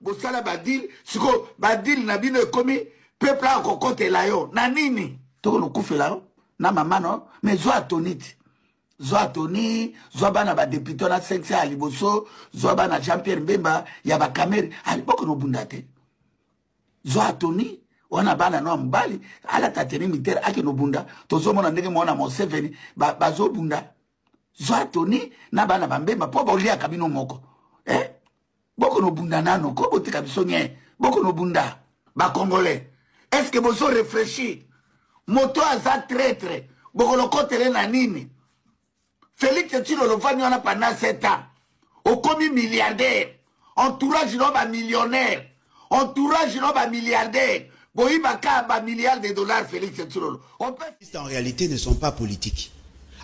bosala badil siko badil na bino ekomi peuple akokotela yo na nini tokolo kufela yo na mama no mais zo atoniti zo atoni zo bana ba député na 500 à liboso zo bana Jean-Pierre Mbemba ya ba Kamere aliboko no bundate zo atoni wana bana no mbali ala tateni militaire ake no bunda tozo mona ndenge mona Museveni bazo bunda zo atoni na bana ba Mbemba po ba lia kabino moko boko no bunda nano ko botika biso nye boko no bunda ba congolais est-ce que bozo réfléchir moto aza traître boko lo kotele na nini Félix Tshilolo vani wana pendant 7 ans au commis milliardaire entourage no ba millionnaire entourage no ba milliardaire boyiba ka ba milliards de dollars Félix Tshilolo en réalité ne sont pas politiques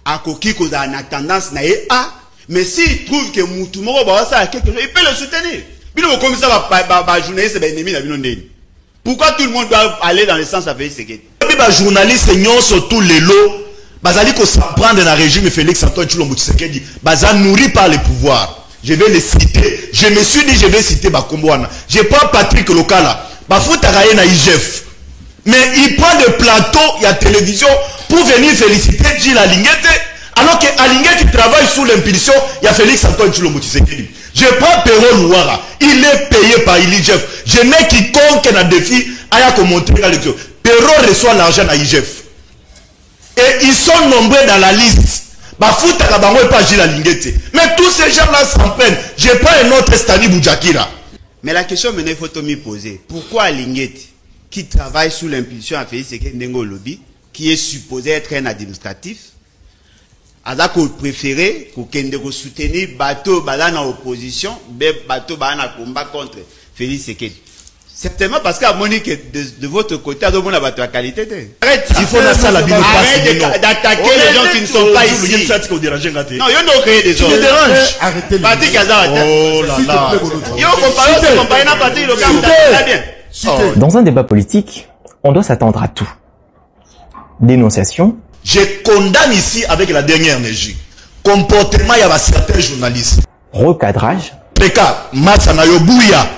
akoki ko za na tendance na mais s'il trouve que Moutoumoro ba ça quelque chose il peut le soutenir bino comme ça ba journaliste ba ennemi na bino ndeni pourquoi tout le monde doit aller dans le sens à Félix Tshisekedi ba journaliste nyonso tous les lots bazali ko s'apprendre dans le régime Félix Antoine Tshilombo Tshisekedi baza nourri par le pouvoir je vais les citer je me suis dit je vais citer Bakombouana j'ai pas Patrick Lokala bafutaka ye na IGF mais il prend le plateau il y a télévision pour venir féliciter Gilles Alingete alors que Alingete travaille sous l'impulsion il y a Félix Antoine Tshilombo Tshisekedi je prends Perro Louara il est payé par IGF je n'ai quiconque n'a défi à commenter la lecture Perro reçoit l'argent à IGF et ils sont nombreux dans la liste bafutaka bango pas Gilles Alingete mais tous ces gens là s'en prennent j'ai pas un autre Stani Boujakira mais la question maintenant il faut me poser pourquoi Alingete qui travaille sous l'impulsion à Félix Tshisekedi Ndengo Lobby qui est supposé être un administratif a préféré pour soutenir bateau dans opposition bateau dans combat contre Félix Tshisekedi certainement parce qu'à Monique de votre côté à la bateau à qualité il faut arrêter d'attaquer les gens qui ne sont pas ici non il y a créé des gens arrêtez oh là là dans un débat politique on doit s'attendre à tout dénonciation. Je condamne ici avec la dernière énergie comportement il y a certains journalistes recadrage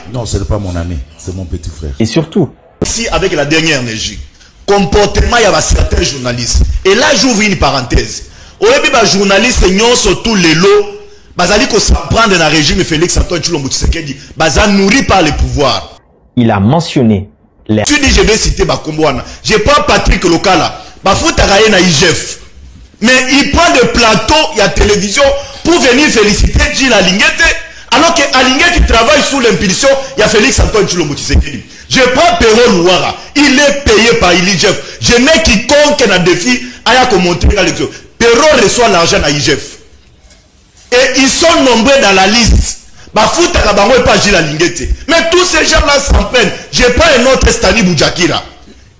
non ce n'est pas mon ami c'est mon petit frère et surtout ici avec la dernière énergie comportement il y a certains journalistes et là j'ouvre une parenthèse au début les journalistes sur tous les lots bazali ko s'apprendre dans le régime Félix Antoine Tshilombo Tshisekedi baza nourri par le pouvoir il a mentionné les tu dis je vais citer Bakombouana j'ai pas Patrick Lokala bafutaka ye na IGF mais il prend le plateau il y a télévision pour venir féliciter Gilles Alingete alors que Alingete travaille sous l'impulsion il y a Félix Antoine Tshilombo Tshisekedi je prends Perro Louara il est payé par IGF je n'ai quiconque n'a défi à commenter la lecture Perro reçoit l'argent à IGF et ils sont nombreux dans la liste bafutaka bango et pas Gilles Alingete mais tous ces gens là s'en prennent j'ai pas un autre Stani Boujakira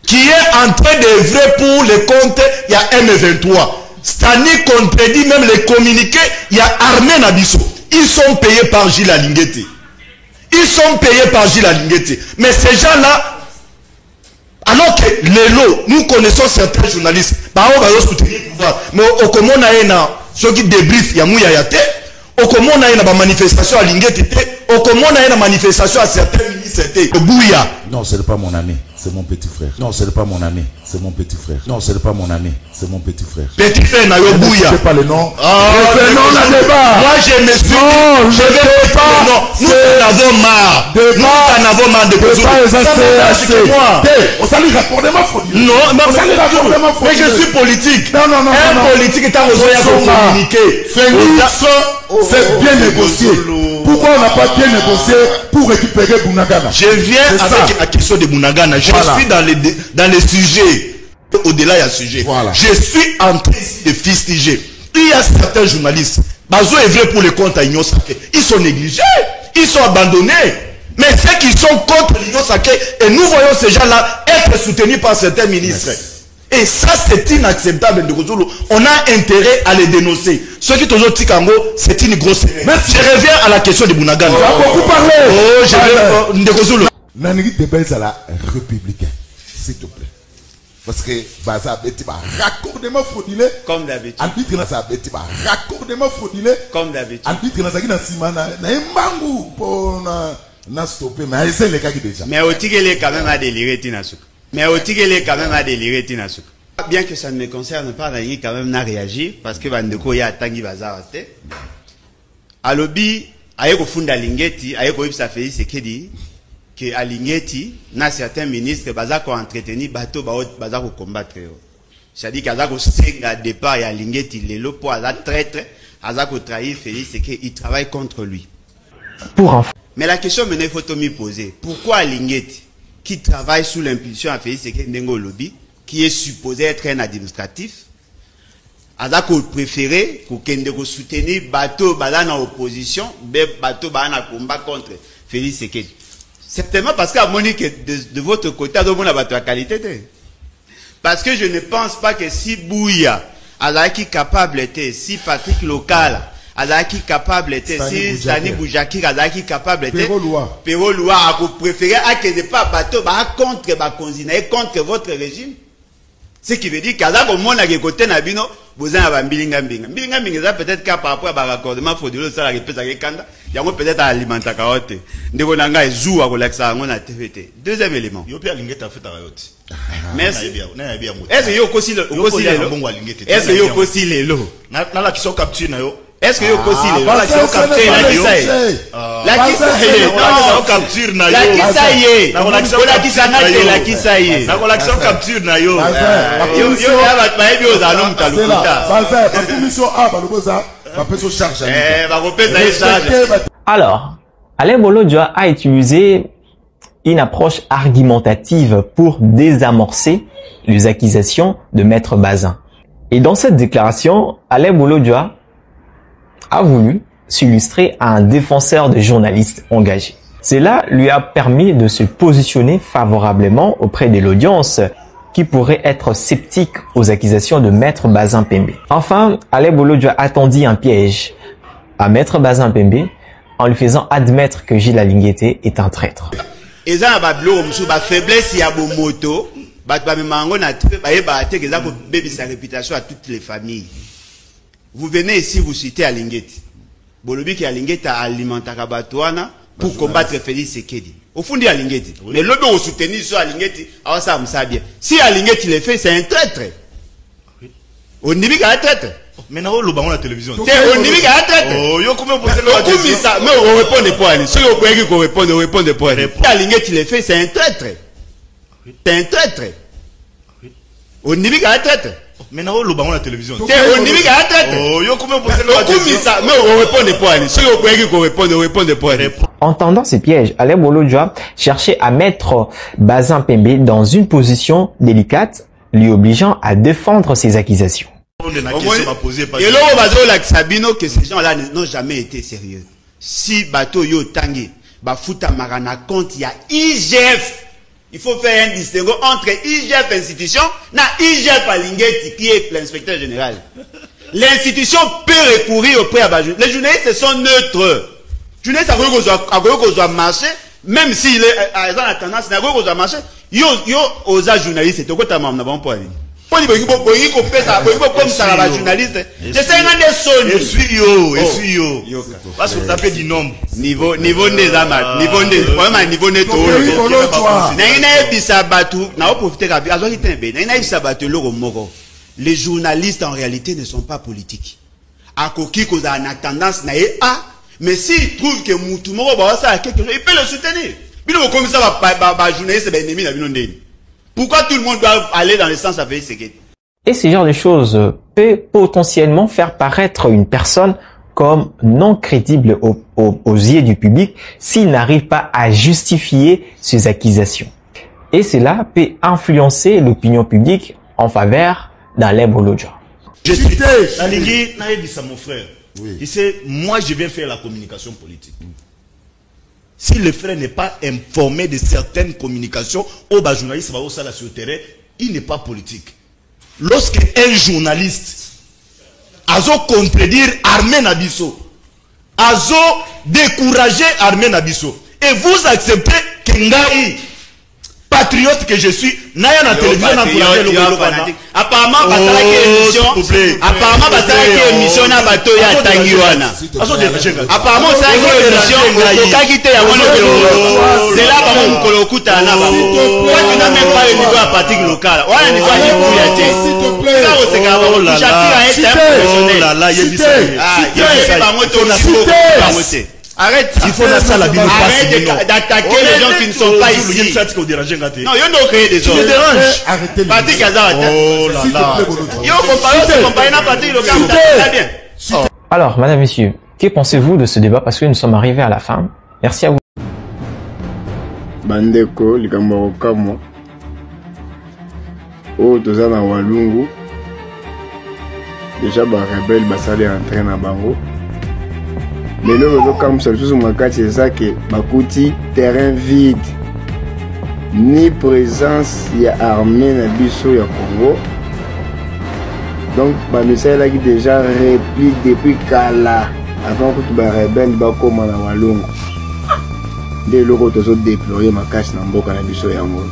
qui est en train d'œuvrer pour les comptes, il y a M23. Stani contredit même les communiqués, il y a Armée Nabiso. Ils sont payés par Gilles Alingete. Ils sont payés par Gilles Alingete. Mais ces gens-là, alors que les lots, nous connaissons certains journalistes, on va soutenir le pouvoir. Mais au comment on a ceux qui débriefent, il y a Mouya Yate, au comment on a une manifestation à Lingete, au comment on a une manifestation à certains ministres, au Bouya. Non, ce n'est pas mon ami. C'est mon petit frère. Non, ce n'est pas mon ami. C'est mon petit frère. Non, ce n'est pas mon ami. C'est mon petit frère. Petit frère, Nayobouya. Je ne sais pas le nom. Non, moi, je me suis dit, je ne vais pas. Non, nous en avons marre. Nous en avons marre de on s'allie raccordement frauduleux. Non, mais je suis politique. Non. Un politique est à communiquer. Félix, c'est bien négocié. Pourquoi on n'a pas bien négocié pour récupérer Bunagana? Je viens avec la question de Bunagana. Je suis dans les sujets. Au-delà, il y a sujet. Voilà. Je suis en train de fustiger. Il y a certains journalistes. Bazo est vrai pour les comptes à Union Sacrée. Ils sont négligés. Ils sont abandonnés. Mais ceux qui sont contre l'Union Sacrée, et nous voyons ces gens-là être soutenus par certains ministres. Merci. Et ça, c'est inacceptable. On a intérêt à les dénoncer. Ceux qui sont au Tikango, c'est une grosse erreur. Je reviens à la question de Bunagana. Tu as beaucoup parlé. Oh, je vais... Nanigui Debels à la républicaine. S'il te plaît. Parce que Baza Beti va raccordement frauduleux. Comme d'habitude. Arbitre Nasa Beti va raccordement frauduleux. Comme d'habitude. Arbitre Nasa Gina Simana. Na Mbangu pour n'a stoppé, mais c'est le cas qui déjà. Mais au tigre quand même à délirer Tinasuk. Mais au tigre quand même à délirer Tinasuk. Bien que ça ne me concerne pas, il quand même n'a réagi parce que Vandeko y a Tangi Bazarate. À lobby, aïe funda Lingeti, aïe ko ça fait ce qu'il dit que à Lingeti, na certains ministres bazako entretenu bateau bazako combattre. C'est-à-dire qu'azako senga départ et à Lingeti lelo pour azak traître, azako trahir Félix c'est qu'il travaille contre lui. Mais la question maintenant il faut me poser, pourquoi Lingeti qui travaille sous l'impulsion à Félix c'est qu'il Ndengo lobby qui est supposé être un administratif, azako préféré pour qu'il soutenir bateau bazana opposition, bateau bazana combat contre Félix Sekedi. Certainement parce qu'à Monique de votre côté, à mon abattu à qualité. Parce que je ne pense pas que si Bouya, Azaki capable était, si Patrick Local, Azaki capable était, si Stani Boujaki, Azaki capable était, Péro Loua a préféré à que ne pas bateau, contre, contre votre régime. Ce qui veut dire qu'Azak au monde à côté Nabino, vous avez un bilingambing. Bilingambing est peut-être qu'à par rapport à raccordement frauduleux, ça la répète à Kanda, il y a peut-être à alimenter carotte. Ndebonanga est zou à relaxer on a TVT. Deuxième élément. Yo pia lingeta fait à rayote. Merci. Est-ce que yo aussi le est-ce que yo aussi le lo? Na la qui sont capturés na yo. Est-ce que yo aussi le la qui sont capturés na yo? La qui ça y est. Non, capture na yo. La qui ça y est. La qui ça na yo. La qui ça y est. Na relaxation capture na yo. Yo ya ba pa ebi ozalum talukuta. La commission A ba loboza ba peso charge. Ba repesa charge. Alors, Alain Bolodjoa a utilisé une approche argumentative pour désamorcer les accusations de Maître Bazin. Et dans cette déclaration, Alain Bolodjoa a voulu s'illustrer à un défenseur de journalistes engagés. Cela lui a permis de se positionner favorablement auprès de l'audience qui pourrait être sceptique aux accusations de Maître Bazin Pembe. Enfin, Alain Bolodjoa attendit un piège à Maître Bazin Pembe en lui faisant admettre que Gilles Alinguete est un traître. Et ça va ba faiblesse ya bo moto, ba mango na ba te que ça pour baby sa réputation à toutes les familles. Vous venez ici vous citez Alinguete. Bolobi qui Alinguete a alimenté Kabatouana pour combattre Félix Sekedi. Au fond de Alinguete. Mais l'autre au soutenir sur Alinguete, alors ça me sait bien. Si Alinguete le fait, c'est un traître. On dit qu'il est un traître. Maintenant, le ballon la télévision. On dit qu'il est un traître. Oh, yo comment vous posez la question? Mais on répond pas. Si on peut qu'on réponde, on répond pas. Si Alinguete le fait, c'est un traître. C'est un traître. On dit qu'il est un traître. Maintenant, le ballon la télévision. On dit qu'il est un traître. Oh, yo comment vous posez la question? Mais on répond pas. Si on peut qu'on réponde, on répond pas. Entendant ces pièges, Alain Bolodjoa cherchait à mettre Bazin Pembe dans une position délicate, lui obligeant à défendre ses accusations. Et là, on va dire Sabino que ces gens-là n'ont jamais été sérieux. Si bateau yo tangi, bafuta marana compte, il y a IGF. Il faut faire un distinguo entre IGF institution et IGF Alinguete qui est l'inspecteur général. L'institution peut recourir auprès de les journalistes sont neutres. Les journalistes ont marché, même s'il est dans la tendance, ils ont marché. Yo aux journalistes, c'est quoi ta maman n'a pas pour aller. Comme ça, la journaliste. Je suis yo. Parce que vous tapez du nombre. Niveau des amas. Niveau des. Vraiment, niveau des taux. Les journalistes, en réalité, ne sont pas politiques. À Koki, qu'on a une tendance, mais s'ils trouvent que Moutoumoro, ça a quelque chose, il peut le soutenir. Comme ça, journaliste, c'est ennemi, pourquoi tout le monde doit aller dans le sens à Félix Sekedi? Et ce genre de choses peut potentiellement faire paraître une personne comme non crédible aux yeux du public s'il n'arrive pas à justifier ses accusations. Et cela peut influencer l'opinion publique en faveur d'Alain Bolodjoa. Je suis Alingui, ça mon frère. Oui. Il sait, moi je viens faire la communication politique. Si le frère n'est pas informé de certaines communications, au journaliste va au salaire sur le terrain, il n'est pas politique. Lorsque un journaliste a contredire Armé Nabisso, a décourager Armé Nabisso, et vous acceptez que Ngaï, patriote que je suis, n'a rien à télévision, apparemment, émission émission na bato ya tangi wana. Apparemment ça une émission okokaki te ya wana c'est là ba mukolo kuta na ba. Toi tu n'as même pas le niveau à pratique locale. Wana ni kwa jikuya te. S'il te plaît. Là c'est ka ba chacun est un professionnel. Oh là là, yebisa. Ah, yebisa ba moto na ko. Arrête, il faut la salle à Bino. Arrête d'attaquer les gens qui ne sont pas ici. Non, il y a créé des ordres. Arrêtez. Patrick Hazard. Oh là là. Il y a comparé à Patrick Local. Très bien. Alors, madame, messieurs, que pensez-vous de ce débat parce que nous sommes arrivés à la fin? Merci à vous. Bandeko, likambo kamo. Oh, toza na Walungu. Déjà, ba rebelle basali entrer na bango. Mais là, comme ça, c'est ça que Bakuti, terrain vide, ni présence, il y a armée dans le Congo. Donc, Bamissa là qui déjà réplique depuis Kala, avant que tu vas rebelle, Bako Manawalung. Dès lors, tu as déployé ma cache dans le Boka Nabiso Yango.